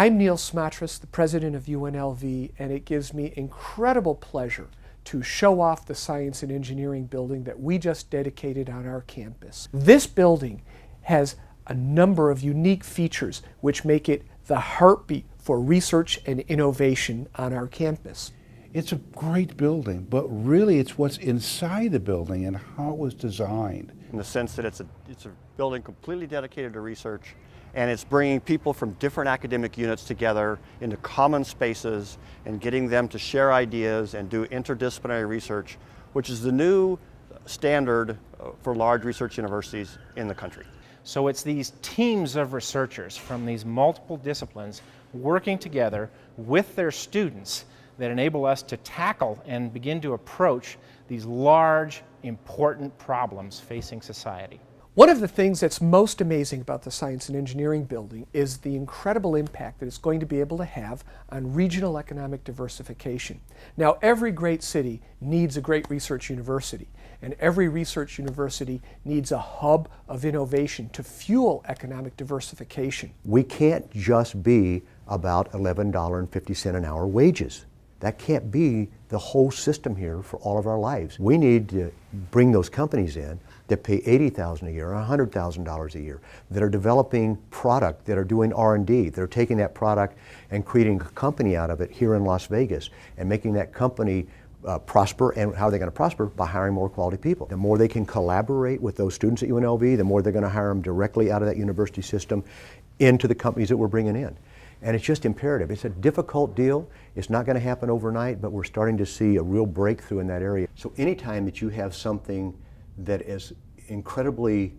I'm Neil Smatras, the president of UNLV, and it gives me incredible pleasure to show off the Science and Engineering building that we just dedicated on our campus. This building has a number of unique features which make it the heartbeat for research and innovation on our campus. It's a great building, but really it's what's inside the building and how it was designed. In the sense that it's a building completely dedicated to research, and it's bringing people from different academic units together into common spaces and getting them to share ideas and do interdisciplinary research, which is the new standard for large research universities in the country. So it's these teams of researchers from these multiple disciplines working together with their students that enable us to tackle and begin to approach these large, important problems facing society. One of the things that's most amazing about the Science and Engineering building is the incredible impact that it's going to be able to have on regional economic diversification. Now, every great city needs a great research university, and every research university needs a hub of innovation to fuel economic diversification. We can't just be about $11.50 an hour wages. That can't be the whole system here for all of our lives. We need to bring those companies in that pay $80,000 a year or $100,000 a year, that are developing product, that are doing R&D, that are taking that product and creating a company out of it here in Las Vegas and making that company prosper. And how are they going to prosper? By hiring more quality people. The more they can collaborate with those students at UNLV, the more they're going to hire them directly out of that university system into the companies that we're bringing in. And it's just imperative. It's a difficult deal. It's not going to happen overnight, but we're starting to see a real breakthrough in that area. So anytime that you have something that is incredibly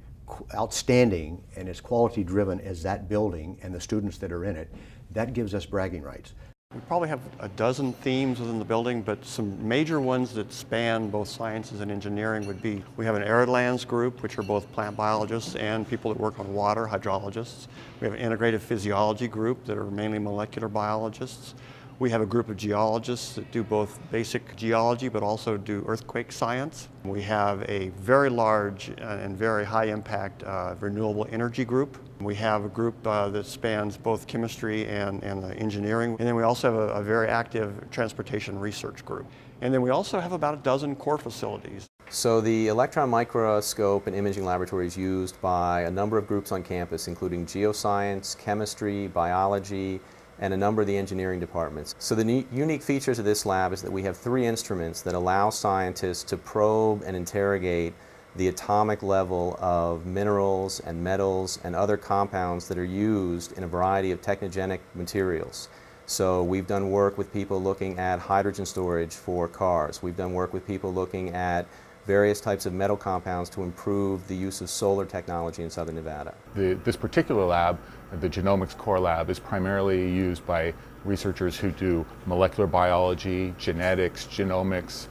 outstanding and is quality driven as that building and the students that are in it, that gives us bragging rights. We probably have a dozen themes within the building, but some major ones that span both sciences and engineering would be, we have an arid lands group, which are both plant biologists and people that work on water, hydrologists. We have an integrative physiology group that are mainly molecular biologists. We have a group of geologists that do both basic geology but also do earthquake science. We have a very large and very high impact renewable energy group. We have a group that spans both chemistry and engineering. And then we also have a very active transportation research group. And then we also have about a dozen core facilities. So the electron microscope and imaging laboratory is used by a number of groups on campus, including geoscience, chemistry, biology, and a number of the engineering departments. So the unique features of this lab is that we have 3 instruments that allow scientists to probe and interrogate the atomic level of minerals and metals and other compounds that are used in a variety of technogenic materials. So we've done work with people looking at hydrogen storage for cars. We've done work with people looking at various types of metal compounds to improve the use of solar technology in southern Nevada. This particular lab, the Genomics Core Lab, is primarily used by researchers who do molecular biology, genetics, genomics,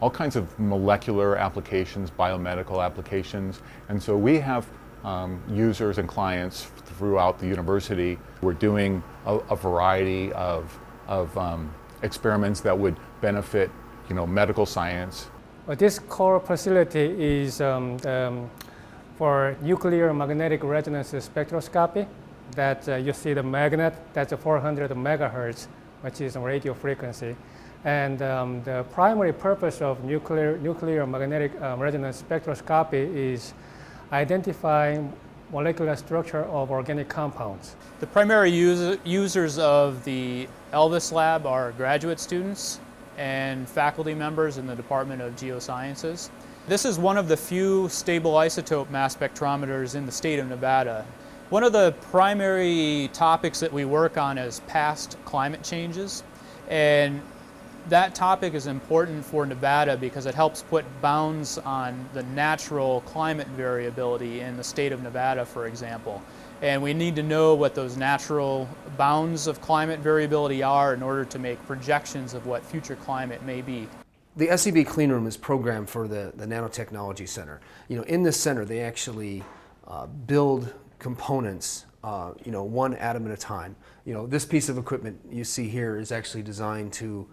all kinds of molecular applications, biomedical applications. And so we have users and clients throughout the university. We're doing a variety of experiments that would benefit, medical science. This core facility is for nuclear magnetic resonance spectroscopy. That you see the magnet, that's a 400 megahertz, which is a radio frequency. And the primary purpose of nuclear magnetic resonance spectroscopy is identifying molecular structure of organic compounds. The primary users of the ELVIS lab are graduate students and faculty members in the Department of Geosciences. This is one of the few stable isotope mass spectrometers in the state of Nevada. One of the primary topics that we work on is past climate changes, and that topic is important for Nevada because it helps put bounds on the natural climate variability in the state of Nevada, for example. And we need to know what those natural bounds of climate variability are in order to make projections of what future climate may be. The SEB clean room is programmed for the Nanotechnology Center. In this center, they actually build components, one atom at a time. This piece of equipment you see here is actually designed to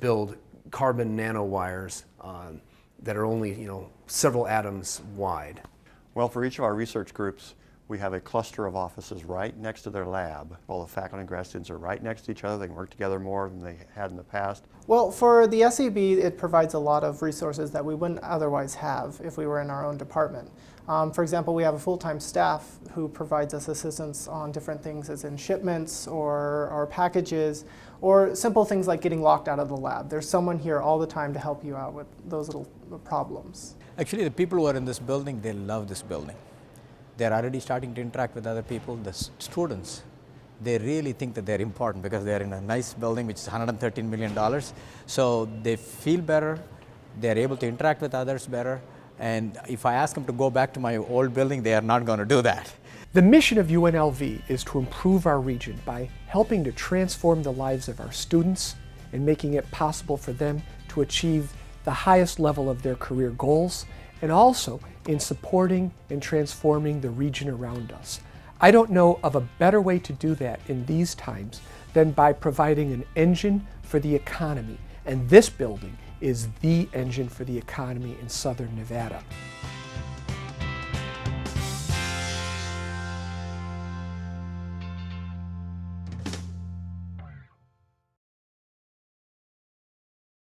build carbon nanowires that are only, several atoms wide. Well, for each of our research groups, We have a cluster of offices right next to their lab. All the faculty and grad students are right next to each other. They can work together more than they had in the past. Well, for the SEB, it provides a lot of resources that we wouldn't otherwise have if we were in our own department. For example, we have a full-time staff who provides us assistance on different things as in shipments or packages or simple things like getting locked out of the lab. There's someone here all the time to help you out with those little problems. Actually, the people who are in this building, they love this building. They're already starting to interact with other people. The students, they really think that they're important because they're in a nice building which is $113 million. So they feel better, they're able to interact with others better, and if I ask them to go back to my old building, they are not going to do that. The mission of UNLV is to improve our region by helping to transform the lives of our students and making it possible for them to achieve the highest level of their career goals, and also in supporting and transforming the region around us. I don't know of a better way to do that in these times than by providing an engine for the economy, and this building is the engine for the economy in Southern Nevada.